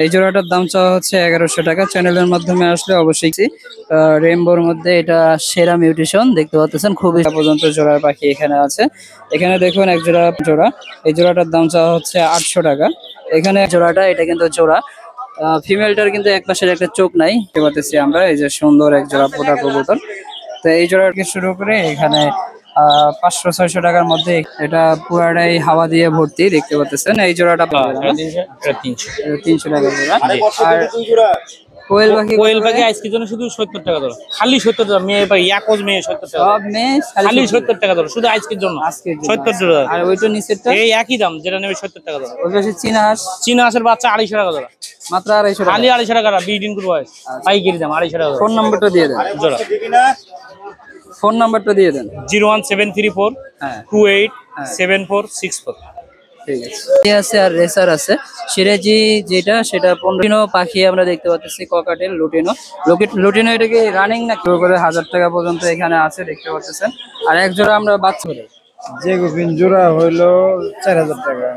এই জোড়াটার দাম চাওয়া হচ্ছে 1100 টাকা। চ্যানেলের মাধ্যমে আসলে অবশ্যই রেইনবোর মধ্যে এটা সেরা মিউটেশন দেখতে পাচ্ছেন, খুবই পর্যন্ত জোড়ার পাখি এখানে আছে। এখানে দেখুন এক জোড়া, এই জোড়াটার দাম চাওয়া হচ্ছে 800 টাকা। এখানে জোড়াটা এটা কিন্তু জোড়া, ফিমেলটার কিন্তু এক পাশের একটা চোখ নাই দেখতে পাচ্ছি আমরা। এই যে সুন্দর এক জোড়া পোটা কবুতর। তো এই জোড়াকে শুরু করে এখানে 500-600 টাকার মধ্যে এটা পুরাটাই হাওয়া দিয়ে ভর্তি দেখতে পাচ্ছেন। এই জোড়াটা 300 টাকা জোড়া। আর কোয়েল পাখি আজকের জন্য শুধু 70 টাকা ধরো, খালি 70 টাকা। মেয়ে পাখি একজ মেয়ে 70 টাকা, সব মেয়ে খালি 70 টাকা ধরো শুধু আজকের জন্য, 70 টাকা। আর ওইটা নিচেরটা এই একই দাম, যেটা নেবে 70 টাকা ধরো। ওই পাশে চীনা হাঁসের বাচ্চা 250 টাকা ধরো, মাত্র 250 টাকা, খালি 250 টাকা। বিডিং করব পাইকারি দাম 250 টাকা। ফোন নাম্বারটা দিয়ে দেন জোড়া, ফোন নাম্বারটা দিয়ে দেন। 01734 287464। ঠিক আছে। আর রেসার আছে সিরাজি, সেটা 15 পাখি আমরা দেখতে পাচ্ছি। ককাটেল, লুটিনো এটাকে রানিং না কেউ করে 1000 টাকা পর্যন্ত এখানে আছে দেখতে পাচ্ছেন। আর এক জোড়া আমরা বাচ্চা যে গোপিন জোড়া হইলো 4000 টাকা।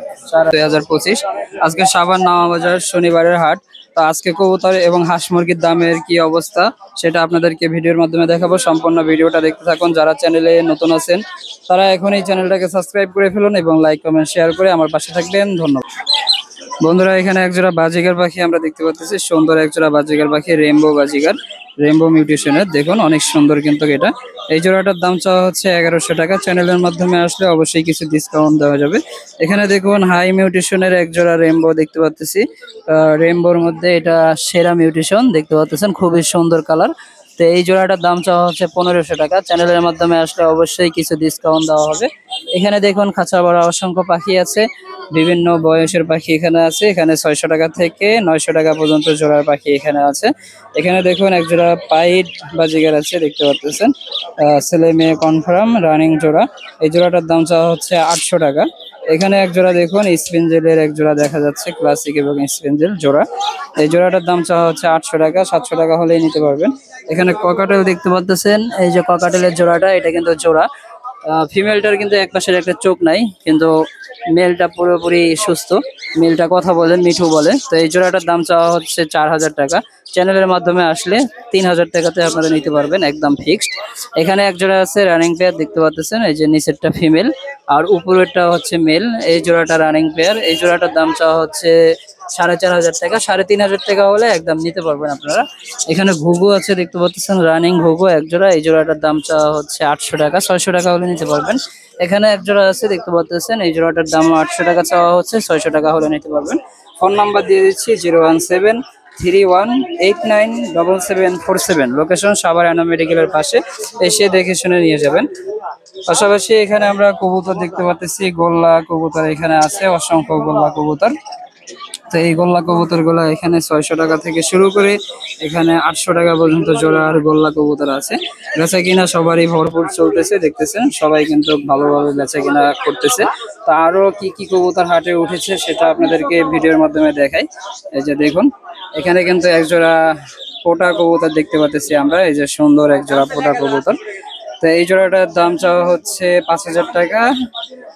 2025 আজকে সাভার নামাবাজার শনিবারের হাট। তো আজকে কবুতর এবং হাঁস মুরগির দামের কি অবস্থা সেটা আপনাদেরকে ভিডিওর মাধ্যমে দেখাবো। সম্পূর্ণ ভিডিওটা দেখতে থাকুন। যারা চ্যানেলে নতুন আছেন তারা এখন এই চ্যানেলটাকে সাবস্ক্রাইব করে ফেলুন এবং লাইক কমেন্ট শেয়ার করে আমার পাশে থাকবেন। ধন্যবাদ বন্ধুরা। এখানে একজোড়া বাজিগার পাখি আমরা দেখতে পাচ্ছি, সুন্দর একজোড়া বাজিগার পাখি, রেইনবো মিউটেশনের। দেখুন অনেক সুন্দর কিন্তু এটা। এই জোড়াটার দাম চাওয়া হচ্ছে 1100 টাকা। চ্যানেলের মাধ্যমে আসলে অবশ্যই কিছু ডিসকাউন্ট দেওয়া যাবে। এখানে দেখুন হাই মিউটেশনের একজোড়া রেইনবো দেখতে পাচ্ছি। রেইনবোর মধ্যে এটা সেরা মিউটেশন দেখতে পাচ্ছেন, খুবই সুন্দর কালার। তো এই জোড়াটার দাম চাওয়া হচ্ছে 1500 টাকা। চ্যানেলের মাধ্যমে আসলে অবশ্যই কিছু ডিসকাউন্ট দেওয়া হবে। এখানে দেখুন খাঁচা ভরা অসংখ্য পাখি আছে, বিভিন্ন বয়সের পাখি এখানে আছে। এখানে 600 টাকা থেকে 900 টাকা পর্যন্ত জোড়ার পাখি এখানে আছে। এখানে দেখুন এক জোড়া পাইট বাজিগার আছে দেখতে পাচ্ছেন, ছেলে মেয়ে কনফার্ম রানিং জোড়া। এই জোড়াটার দাম চাওয়া হচ্ছে 800 টাকা। এখানে এক জোড়া দেখুন স্পেঞ্জেলের এক জোড়া দেখা যাচ্ছে, ক্লাসিক এবং স্পেঞ্জেল জোড়া। এই জোড়াটার দাম চাওয়া হচ্ছে 800 টাকা। 700 টাকা হলেই নিতে পারবেন। এখানে ককাটেল দেখতে পাচ্ছেন, এই যে ককাটেলের জোড়াটা এটা কিন্তু জোড়া, ফিমেলটার কিন্তু এক পাশের একটা চোখ নাই, কিন্তু মেলটা পুরোপুরি সুস্থ। মেলটা কথা বলে, মিঠু বলে। তো এই জোড়াটার দাম চাওয়া হচ্ছে 4000 টাকা। চ্যানেলের মাধ্যমে আসলে 3000 টাকাতে আপনারা নিতে পারবেন, একদম ফিক্সড। এখানে এক জোড়া আছে রানিং পেয়ার দেখতে পাচ্ছেন, এই যে নিচেরটা ফিমেল আর উপরেরটা হচ্ছে মেল। এই জোড়াটা রানিং পেয়ার। এই জোড়াটার দাম চাওয়া হচ্ছে 4500 টাকা। 3500 টাকা হলে একদম নিতে পারবেন আপনারা। এখানে ঘুঘু আছে দেখতে পাচ্ছেন, রানিং ঘুঘু এক জোড়া। এই জোড়াটার দাম চাওয়া হচ্ছে 800 টাকা। 600 টাকা হলে নিতে পারবেন। এখানে এক জোড়া আছে দেখতে পাচ্ছেন, এই জোড়াটার দাম 800 টাকা চাওয়া হচ্ছে। 600 টাকা হলে নিতে পারবেন। ফোন নাম্বার দিয়ে দিচ্ছি 01731897747। লোকেশন সাভার অ্যানা মেডিকেলের পাশে, এসে দেখে শুনে নিয়ে যাবেন। পাশাপাশি এখানে আমরা কবুতর দেখতে পাচ্ছি, গোল্লা কবুতর এখানে আছে, অসংখ্য গোল্লা কবুতর। তো এই গোল্লা কবুতর গুলা এখানে 600 টাকা থেকে শুরু করে এখানে 800 টাকা পর্যন্ত জোড়া আর গোল্লা কবুতর আছে। বেচা কিনা সবারই ভরপুর চলতেছে, দেখতেছেন সবাই কিন্তু ভালোভাবে বেচা কিনা করতেছে। তো আরো কি কি কবুতর হাটে উঠেছে সেটা আপনাদেরকে ভিডিওর মাধ্যমে দেখাই। এই যে দেখুন এখানে কিন্তু এক জোড়া পোটা কবুতর দেখতে পাচ্ছি আমরা, এই যে সুন্দর এক জোড়া পোটা কবুতর। তো এই জোড়াটার দাম চাওয়া হচ্ছে 5000 টাকা।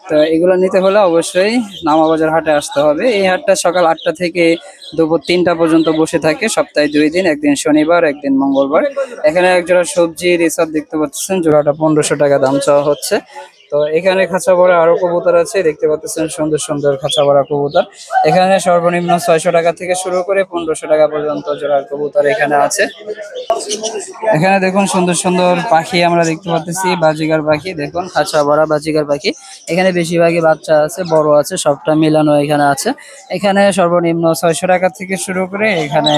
তো এগুলো নিতে হলে অবশ্যই নামাবাজার হাটে আসতে হবে। এই হাটটা সকাল 8টা থেকে দুপুর 3টা পর্যন্ত বসে থাকে, সপ্তাহে 2 দিন, একদিন শনিবার একদিন মঙ্গলবার। এখানে এক জোড়া সবজি রিসার্চ দেখতে পাচ্ছেন, জোড়াটা 1500 টাকা দাম চাওয়া হচ্ছে। তো এখানে খাঁচা ভরা আরো কবুতর আছে দেখতে পাচ্ছেন, সুন্দর সুন্দর খাঁচা ভরা কবুতর। এখানে সর্বনিম্ন 600 টাকা থেকে শুরু করে 1500 টাকা পর্যন্ত জোড়ার কবুতর এখানে আছে। এখানে দেখুন সুন্দর সুন্দর পাখি আমরা দেখতে পাচ্ছি, বাজিগার পাখি। দেখুন খাঁচা ভরা বাজিগার পাখি। এখানে বেশিরভাগই বাচ্চা আছে, বড় আছে, সবটা মিলানো এখানে আছে। এখানে সর্বনিম্ন 600 টাকা থেকে শুরু করে এখানে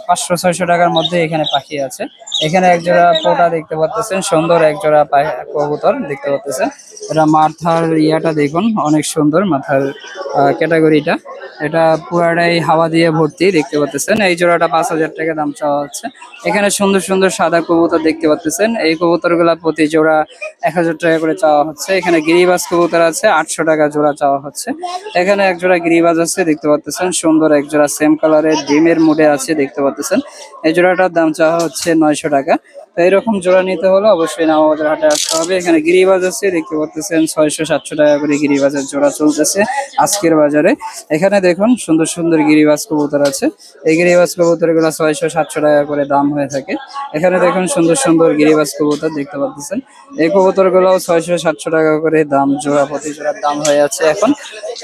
500-600 টাকার মধ্যে এখানে পাখি আছে। এখানে এক জোড়া পোটা দেখতে পাচ্ছেন, সুন্দর এক জোড়া কবুতর দেখতে পাচ্ছেন। এটা মাথার ইয়াটা দেখুন, অনেক সুন্দর মাথার ক্যাটাগরিটা। এটা পুরাটাই হাওয়া দিয়ে ভর্তি দেখতে পাচ্ছেন। এই জোড়াটা 5000 টাকা দাম চাওয়া হচ্ছে। এখানে সুন্দর সুন্দর সাদা কবুতর দেখতে পাচ্ছেন, এই কবুতরগুলা প্রতি জোড়া 1000 টাকা করে চাওয়া হচ্ছে। এখানে গিরিবাজ কবুতর আছে, 800 টাকা জোড়া চাওয়া হচ্ছে। এখানে এক জোড়া গিরিবাজ আছে দেখতে পাচ্ছেন, সুন্দর এক জোড়া সেম কালারের ডিমের মুডে আছে দেখতে পাচ্ছেন। এই জোড়াটার দাম চাওয়া হচ্ছে 900 টাকা। তো এরকম জোড়া নিতে হলে অবশ্যই নামাবাজার হাটে আসতে হবে। এখানে গিরিবাজ আছে, দেখতে পাচ্ছেন 600-700 টাকা করে গিরিবাজের জোড়া চলতেছে আজকের বাজারে। এখানে দেখুন সুন্দর সুন্দর গিরিবাজ কবুতর আছে। এই গিরিবাজ কবুতর গুলো 600-700 টাকা করে দাম হয়ে থাকে। এখানে দেখুন সুন্দর সুন্দর গিরিবাজ কবুতর দেখতে পাচ্ছেন। এই কবুতর গুলো 600-700 টাকা করে দাম, জোড়া প্রতি জোড়ার দাম হয়ে আছে এখন।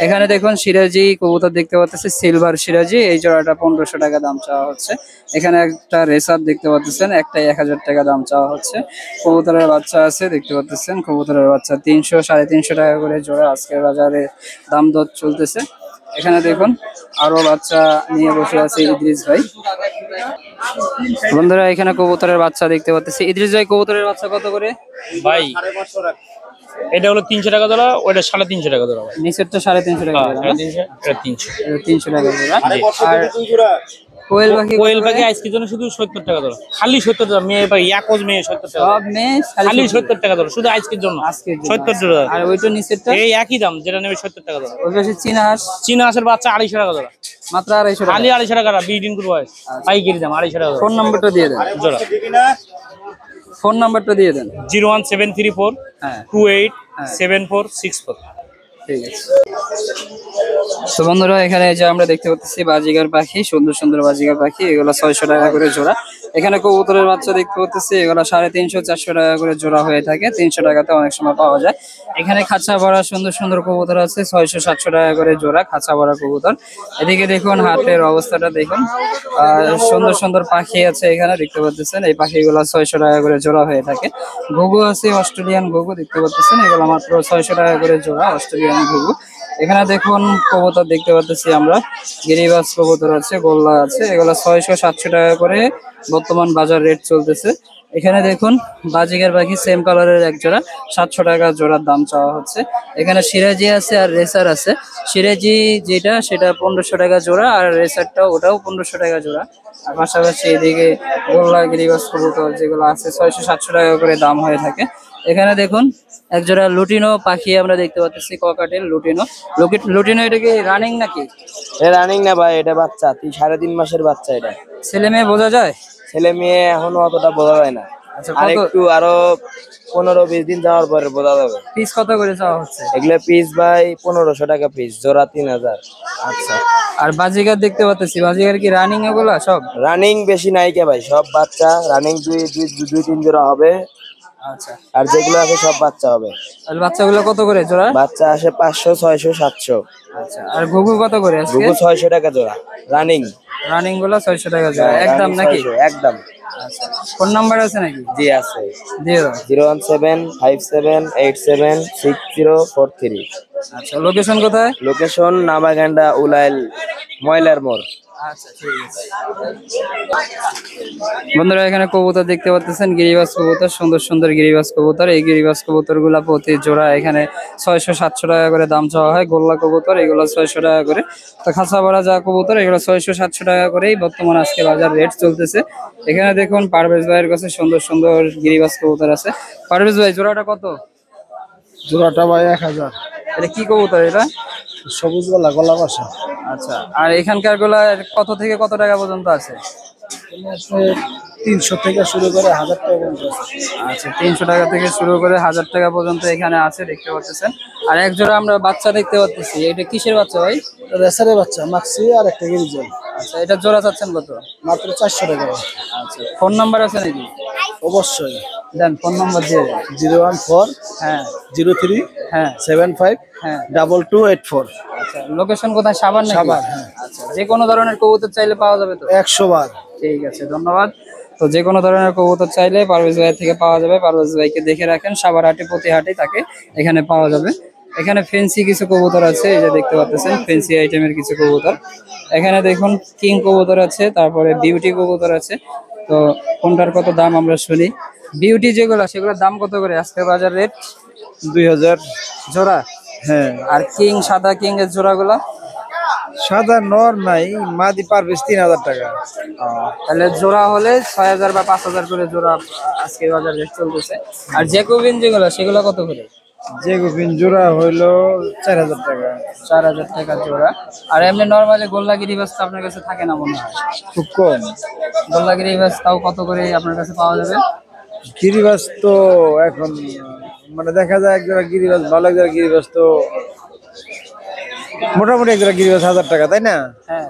এখানে দেখুন সিরাজি কবুতর দেখতে পাচ্ছেন, সিলভার সিরাজি, এই জোড়াটা 1500 টাকা দাম চাওয়া হচ্ছে। এখানে একটা রেসার দেখতে পাচ্ছেন, একটাই 1000 টাকা দাম চাওয়া হচ্ছে। কবুতরের বাচ্চা আছে দেখতে পাচ্ছেন, কবুতরের বাচ্চা 300-350 টাকা করে জোড়া আজকের বাজারে দাম দর চলতেছে। এখানে দেখুন আরো বাচ্চা নিয়ে বসে আছে ইদ্রিস ভাই। বন্ধুরা এখানে কবুতরের বাচ্চা দেখতে পাচ্ছি। ইদ্রিস ভাই, কবুতরের বাচ্চা কত করে ভাই? এটা হলো 300 টাকা ধরা, ওটা 350 টাকা ধরা ভাই। নিচেরটা 350 টাকা হ্যাঁ, করে না? 350, এটা 300। এটা 300 টাকা করে। আর কোয়েল পাখি, কোয়েল পাখি আজকের জন্য শুধু 70 টাকা ধরা, খালি 70 টাকা। মেয়ে ভাই একজ মেয়ে 70 টাকা, সব মেয়ে খালি 70 টাকা ধরা, শুধু আজকের জন্য আজকের জন্য। 70 টাকা। আর ওইটা নিচেরটা এই একই দাম, যেটা নেবে 70 টাকা ধরা। ওই পাশে চীনা হাঁস চীনা হাঁসের বাচ্চা 250 টাকা ধরা, মাত্র 250 টাকা। খালি 250 টাকা। 20 দিন করে বয়স, পাইকারি দাম 250 টাকা ধরা। ফোন নাম্বারটা দিয়ে দেন, জোড়া ফোন নাম্বারটা দিয়ে দেন। 01734 হ্যাঁ 287464। ঠিক আছে। তো বন্ধুরা এখানে যে আমরা দেখতে পাচ্ছি বাজিগার পাখি, সুন্দর সুন্দর বাজিগার পাখি, এগুলো 600 টাকা করে জোড়া। এখানে কবুতরের বাচ্চা দেখতে পাচ্ছি, এগুলো 350-400 টাকা করে জোড়া হয়ে থাকে। 300 টাকাতে অনেক সময় পাওয়া যায়। এখানে খাঁচা ভরা সুন্দর সুন্দর কবুতর আছে, 600-700 টাকা করে জোড়া খাঁচা ভরা কবুতর। এদিকে দেখুন হাটের অবস্থাটা দেখুন, আর সুন্দর সুন্দর পাখি আছে এখানে দেখতে পাচ্ছেন। এই পাখিগুলো 600 টাকা করে জোড়া হয়ে থাকে। ঘুঘু আছে, অস্ট্রেলিয়ান ঘুঘু দেখতে পাচ্ছেন, এগুলো মাত্র 600 টাকা করে জোড়া অস্ট্রেলিয়ান ঘুঘু। এখানে দেখুন কবুতর দেখতে পাচ্ছি আমরা, গিরিবাজ কবুতর আছে, গোল্লা আছে, এগুলো 600-700 টাকা করে বর্তমান বাজার রেট চলতেছে। এখানে দেখুন বাজিগার পাখি সেম কালারের এক জোড়া, 700 টাকা জোড়ার দাম চাওয়া হচ্ছে। এখানে সিরাজি আছে আর রেসার আছে। সিরাজি যেটা সেটা 1500 টাকা জোড়া, আর রেসারটা ওটাও 1500 টাকা জোড়া। আর পাশাপাশি এদিকে গোল্লা গিরিবাজ কবুতর যেগুলো আছে 600-700 টাকা করে দাম হয়ে থাকে। এখানে দেখুন একজোড়া লুটিনো পাখি আমরা দেখতে পাচ্ছি, ককাটেল লুটিনো। লুটিনো এটা কি রানিং নাকি? রানিং না ভাই, এটা বাচ্চা 3.5 মাসের বাচ্চা। এটা ছেলে মেয়ে বোঝা যায়? ছেলে মেয়ে এখনো অতটা বোঝা যায় না, আচ্ছা, আর কত একটু আরো 15-20 দিন যাওয়ার পরে বোঝা যাবে। পিস কত করে চাওয়া হচ্ছে? এগুলো পিস ভাই 1500 টাকা পিস, জোড়া 3000। আচ্ছা। আর বাজিগার দেখতে পাচ্ছি, বাজিগার কি রানিং এগুলা সব? রানিং বেশি নাই কে ভাই, সব বাচ্চা। রানিং দুই তিন জোড়া হবে, আচ্ছা। আর যেগুলো আছে সব বাচ্চা হবে। আর বাচ্চাগুলো কত করে জোড়া? বাচ্চা আসে 500, 600, 700। আচ্ছা। আর ঘুঘু কত করে আজকে? ঘুঘু 600 টাকা জোড়া রানিং। রানিং গুলো 600 টাকা জোড়া একদম নাকি? একদম। আচ্ছা। ফোন নাম্বার আছে নাকি? জি আছে, দিয়ে দাও। 01757866043। আচ্ছা। লোকেশন কোথায়? লোকেশন নামাগান্ডা, উলাইল, ময়লার মোড়। আচ্ছা, ঠিক আছে। বন্ধুরা এখানে কবুতর দেখতে পাচ্ছেন, গিরিবাজ কবুতর, সুন্দর সুন্দর গিরিবাজ কবুতর। এই গিরিবাজ কবুতর গুলা প্রতি জোড়া এখানে 600-700 টাকা করে দাম চাওয়া হয়। গোল্লা কবুতর এগুলো 600 টাকা করে। তো খাঁচা ভরা যা কবুতর এগুলো 600-700 টাকা করেই বর্তমান আজকে বাজার রেট চলতেছে। এখানে দেখুন পারভেজ ভাইয়ের কাছে সুন্দর সুন্দর গিরিবাজ কবুতর আছে। পারভেজ ভাই, জোড়াটা কত? জোড়াটা ভাই 1000। এটা কি কবুতর এটা? সবুজ গলা, গলা বাসা। আচ্ছা। আর এখানকার গুলা কত থেকে কত টাকা পর্যন্ত আছে? 300 থেকে শুরু করে 1000 টাকা পর্যন্ত। আচ্ছা, 300 টাকা থেকে শুরু করে 1000 টাকা পর্যন্ত এখানে আছে দেখতে পাচ্ছেন। আর এক জোড়া আমরা বাচ্চা দেখতে পাচ্ছি, এটা কিসের বাচ্চা ভাই? রেসারের বাচ্চা, মাক্সি আর একটা গিরিজল। আচ্ছা, এটা জোড়া চাচ্ছেন কত? মাত্র 400 টাকা। আচ্ছা। ফোন নাম্বার আছে নাকি? অবশ্যই। দেন, ফোন নাম্বার দিয়ে দেন। 014 হ্যাঁ 03 হ্যাঁ 75 হ্যাঁ। 2284। আচ্ছা। লোকেশন কোথায়? সাভার নাকি? সাভার, হ্যাঁ। আচ্ছা। যে কোনো ধরনের কবুতর চাইলে পাওয়া যাবে তো? 100 বার। ঠিক আছে, ধন্যবাদ। তো যে কোনো ধরনের কবুতর চাইলে পারভেজ ভাই থেকে পাওয়া যাবে। পারভেজ ভাইকে দেখে রাখেন, সাভার হাটে প্রতি হাটে তাকে এখানে পাওয়া যাবে। এখানে ফেন্সি কিছু কবুতর আছে, এই যে দেখতে পাচ্ছেন ফেন্সি আইটেমের কিছু কবুতর। এখানে দেখুন কিং কবুতর আছে, তারপরে বিউটি কবুতর আছে। তো কোনটার কত দাম আমরা শুনি। বিউটি যেগুলো সেগুলোর দাম কত করে আজকে বাজার রেট? 2000 জোড়া। হ্যাঁ। আর কিং, সাদা কিং এর জোড়াগুলা? সাদা নর নাই, মাদি পারবেশ 3000 টাকা। তাহলে জোড়া হলে 6000 বা 5000 করে জোড়া আজকে বাজার রেট চলতেছে। আর জ্যাকোবিন যেগুলো সেগুলো কত করে? যে গোবিন জোড়া হইলো 4000 টাকা। 4000 টাকা জোড়া। আর এমনি নরমালি গোল্লা গিরিবাজ তো আপনার কাছে থাকে না মনে হয়? খুব কম। গোল্লা গিরিবাজ তাও কত করে আপনার কাছে পাওয়া যাবে? গিরিবাস তো এখন মানে দেখা যায় একজোড়া গিরিবাস ভালো, একজোড়া গিরিবাস তো মোটামুটি একজোড়া গিরিবাস 1000 টাকা, তাই না? হ্যাঁ।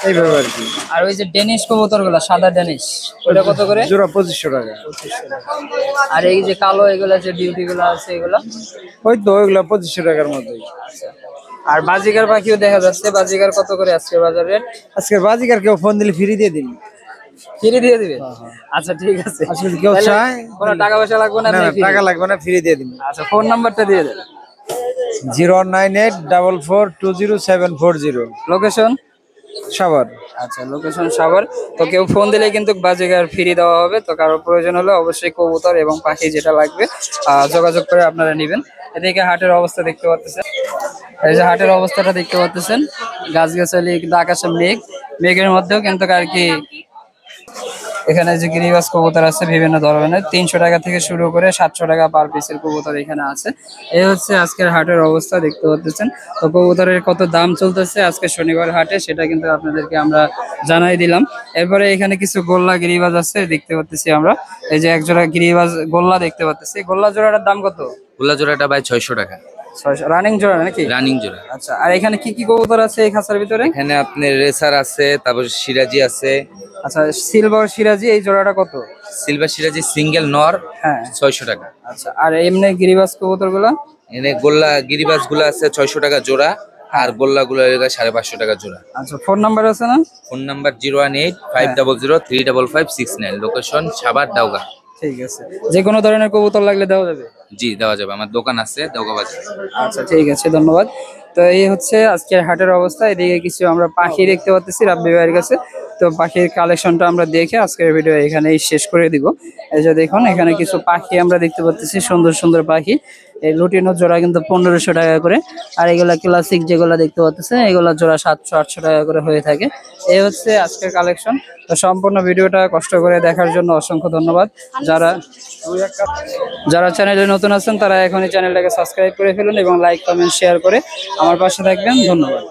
এইভাবে আর কি। আর ওই যে ডেনিশ কবুতর গুলা, সাদা ডেনিশ, ওটা কত করে? জোড়া 2500 টাকা। আর এই যে কালো এগুলা যে ডিউটি গুলা আছে এগুলা? ওই তো ওইগুলা 2500 টাকার মধ্যেই। আর বাজিকার পাখিও দেখা যাচ্ছে, বাজিকার কত করে আজকে বাজার রেট? আজকে বাজিকার কেউ ফোন দিলে ফ্রি দিয়ে দিন। ফ্রি দিয়ে দিবে? আচ্ছা ঠিক আছে। আজকে কেউ তাহলে চায় কোনো টাকা পয়সা লাগবে না? না, আপনি free? টাকা লাগবে না, ফ্রি দিয়ে দিন। আচ্ছা ফোন নাম্বারটা দিয়ে দেন। 09844207440। লোকেশন? সাভার। আচ্ছা লোকেশন সাভার। তো কেউ ফোন দিলে কিন্তু বাজিকার ফ্রি দেওয়া হবে। তো কারোর প্রয়োজন হলে অবশ্যই কবুতর এবং পাখি যেটা লাগবে যোগাযোগ করে আপনারা নেবেন। এদিকে হাটের অবস্থা দেখতে পাচ্ছেন, এই যে হাটের অবস্থাটা দেখতে পাচ্ছেন, গাছগাছালি কিন্তু আকাশে মেঘ, মেঘের মধ্যেও কিন্তু আর কি এখানে যে গিরিবাস কবুতর আছে বিভিন্ন ধরনের, 300 টাকা থেকে শুরু করে 700 টাকা পার পিসের কবুতর এখানে আছে। এই হচ্ছে আজকের হাটের অবস্থা দেখতে পাচ্ছেন। তো কবুতরের কত দাম চলতেছে আজকে শনিবার হাটে সেটা কিন্তু আপনাদেরকে আমরা জানাই দিলাম। এরপরে এখানে কিছু গোল্লা গিরিবাজ আছে দেখতে পাচ্ছি আমরা, এই যে একজোড়া গিরিবাজ গোল্লা দেখতে পাচ্ছি। গোল্লা জোড়াটার দাম কত? গোল্লা জোড়াটা ভাই 600 টাকা, 600 রানিং জোড়া নাকি? রানিং জোড়া। আচ্ছা আর এখানে কি কি কবুতর আছে এই খাঁচার ভিতরে? এখানে আপনার রেসার আছে, তারপর সিরাজি আছে। আচ্ছা সিলভার সিরাজি এই জোড়াটা কত? সিলভার সিরাজি সিঙ্গেল নর হ্যাঁ 600 টাকা। আচ্ছা আর এমনি গিরিবাজ কবুতর গুলা? এখানে গোল্লা গিরিবাজ গুলো আছে 600 টাকা জোড়া, আর গোল্লা গুলো 550 টাকা জোড়া। আচ্ছা ফোন নাম্বার আছে না? ফোন নাম্বার 01850035569, লোকেশন সাভার দাউগা। ঠিক আছে, যে কোনো ধরনের কবুতর লাগলে দেওয়া যাবে? জি দেওয়া যাবে, আমার দোকান আছে দাউগা বাজার। আচ্ছা ঠিক আছে, ধন্যবাদ। তো এই হচ্ছে আজকের হাটের অবস্থা। এদিকে কিছু আমরা পাখি দেখতে পাচ্ছি রাব্বি ভাইয়ের কাছে। তো পাখির কালেকশনটা আমরা দেখে আজকের ভিডিও এখানেই শেষ করে দিব। এই যে দেখুন এখানে কিছু পাখি আমরা দেখতে পাচ্ছি, সুন্দর সুন্দর পাখি। এই লুটিনো জোড়া কিন্তু 1500 টাকা করে, আর এগুলা ক্লাসিক যেগুলা দেখতে পাচ্ছেন এগুলা জোড়া 700-800 টাকা করে হয়ে থাকে। এই হচ্ছে আজকের কালেকশন। তো সম্পূর্ণ ভিডিওটা কষ্ট করে দেখার জন্য অসংখ্য ধন্যবাদ। যারা চ্যানেলে নতুন আছেন তারা এখনই চ্যানেলটাকে সাবস্ক্রাইব করে ফেলুন এবং লাইক কমেন্ট শেয়ার করে আমার পাশে থাকবেন। ধন্যবাদ।